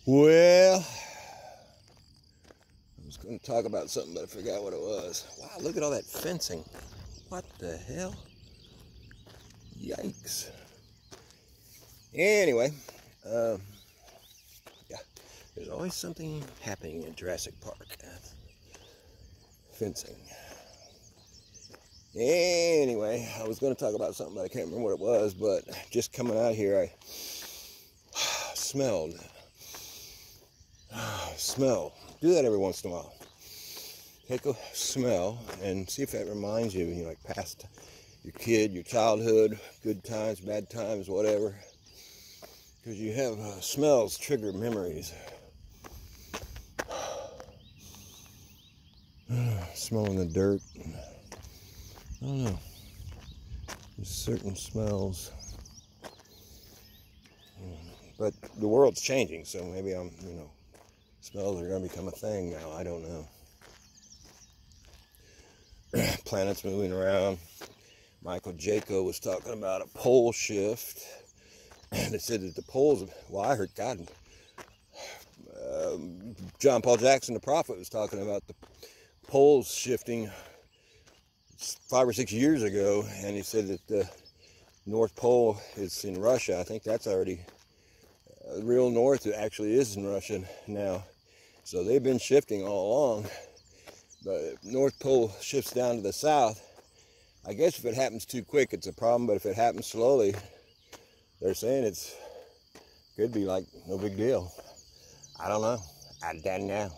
Well, I was going to talk about something, but I forgot what it was. Wow, look at all that fencing. What the hell? Yikes. Anyway, yeah, there's always something happening in Jurassic Park. Fencing. Anyway, I was going to talk about something, but I can't remember what it was, but just coming out here, I smelled. Smell. Do that every once in a while. Take a smell and see if that reminds you, like past your kid, your childhood, good times, bad times, whatever. Because you have smells trigger memories. Smelling the dirt. I don't know. There's certain smells. But the world's changing, so maybe smells are going to become a thing now. I don't know. Planets moving around. Michael Jaco was talking about a pole shift. They said that the poles, well, I heard God, John Paul Jackson, the prophet, was talking about the poles shifting 5 or 6 years ago, and he said that the North Pole is in Russia. I think that's already real north. It actually is in Russia now. So they've been shifting all along. But if North Pole shifts down to the south, I guess if it happens too quick, it's a problem. But if it happens slowly, they're saying it's could be like no big deal. I don't know. I don't know.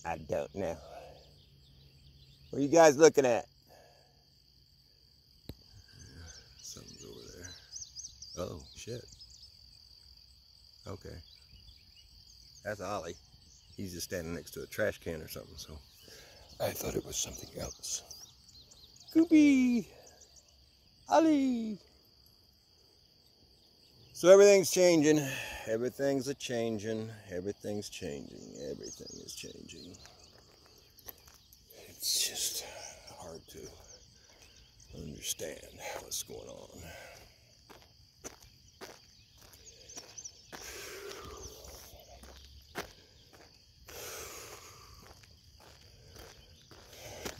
I don't know. What are you guys looking at? Something's over there. Oh, shit. Okay. That's Ollie. He's just standing next to a trash can or something, so I thought it was something else. Goopy! Ollie! So everything's changing. Everything's a-changing. Everything's changing. Everything is changing. It's just hard to understand what's going on.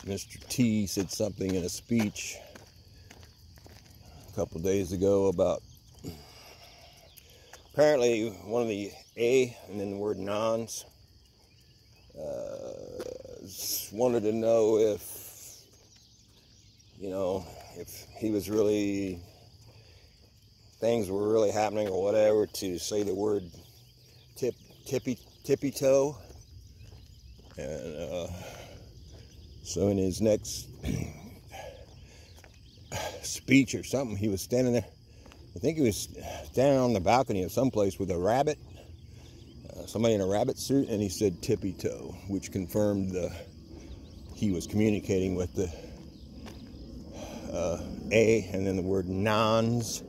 Mr. T said something in a speech a couple days ago about apparently one of the A and then the word nons wanted to know if he was really, things were really happening or whatever, to say the word tippy toe. And so in his next speech or something, he was standing there. I think he was standing on the balcony of someplace with a rabbit, somebody in a rabbit suit, and he said tippy toe, which confirmed he was communicating with the A and then the word nons.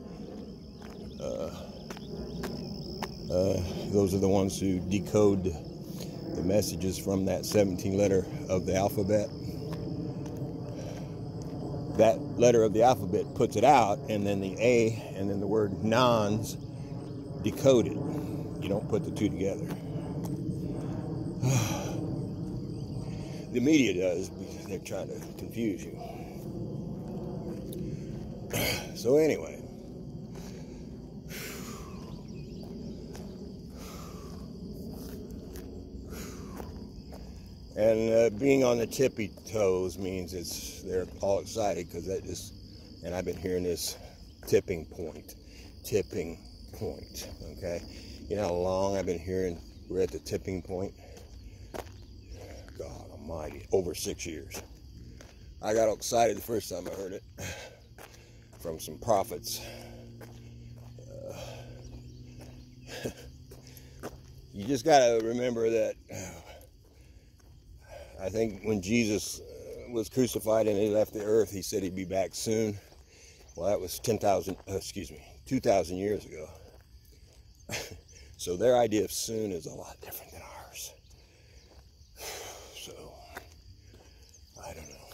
Those are the ones who decode the messages from that 17 letter of the alphabet. That letter of the alphabet puts it out, and then the A and then the word nons decode it. You don't put the two together. The media does, because they're trying to confuse you. So anyway, and being on the tippy toes means they're all excited because and I've been hearing this tipping point, okay? You know how long I've been hearing we're at the tipping point? God almighty, over 6 years. I got excited the first time I heard it from some prophets. You just got to remember that I think when Jesus was crucified and he left the earth, he said he'd be back soon. Well, that was 2,000 years ago. So their idea of soon is a lot different than ours. So, I don't know.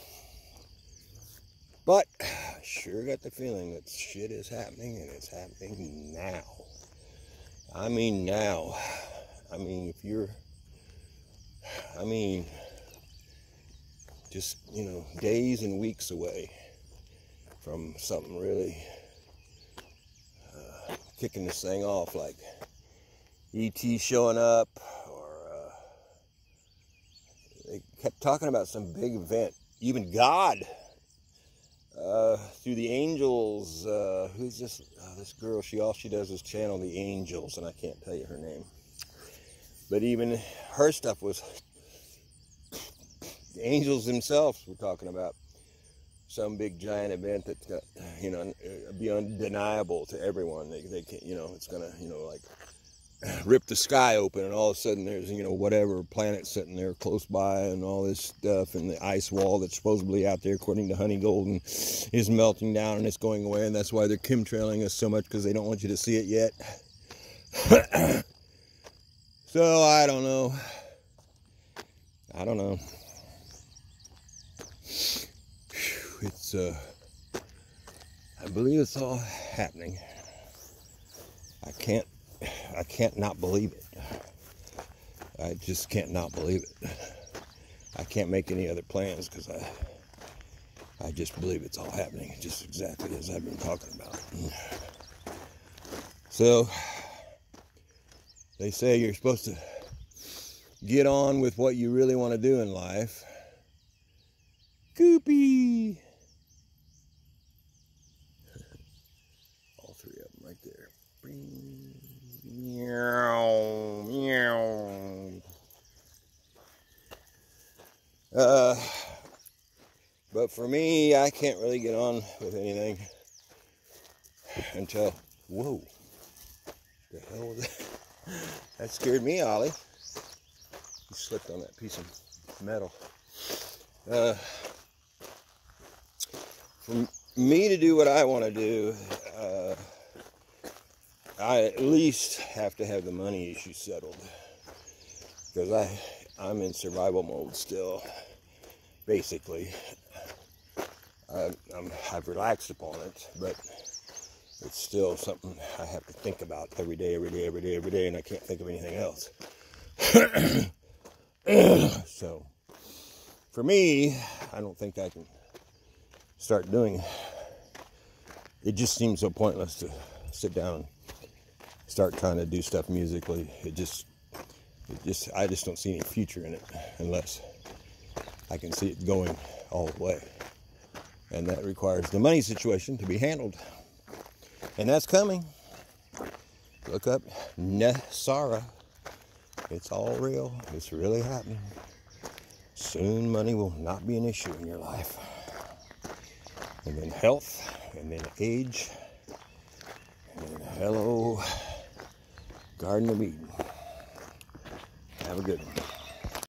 But I sure got the feeling that shit is happening, and it's happening now. I mean now. I mean, if you're, I mean, just, you know, days and weeks away from something really kicking this thing off, like E.T. showing up, or they kept talking about some big event. Even God, through the angels, who's this girl, all she does is channel the angels, and I can't tell you her name. But even her stuff was, the angels themselves were talking about some big giant event that's got, you know, be undeniable to everyone. They can't, you know, it's gonna, you know, like rip the sky open, and all of a sudden there's, you know, whatever planet sitting there close by, and all this stuff, and the ice wall that's supposedly out there, according to Honey Golden, is melting down and it's going away, and that's why they're chemtrailing us so much, because they don't want you to see it yet. So I don't know. It's I believe it's all happening. I can't not believe it. I just can't not believe it. I can't make any other plans, because I just believe it's all happening, just exactly as I've been talking about. So they say you're supposed to get on with what you really want to do in life. Goopy! All three of them right there. Meow, meow. But for me, I can't really get on with anything until, whoa, the hell was that? That scared me, Ollie. He slipped on that piece of metal. For me to do what I want to do, I at least have to have the money issue settled, because I'm in survival mode still, basically. I've relaxed upon it, but it's still something I have to think about every day, and I can't think of anything else. So, for me, I don't think I can start doing it. It just seems so pointless to sit down and start trying to do stuff musically. I just don't see any future in it unless I can see it going all the way. And that requires the money situation to be handled. And that's coming. Look up NESARA. It's all real. It's really happening. Soon money will not be an issue in your life. And then health, and then age, and then hello, Garden of Eden. Have a good one.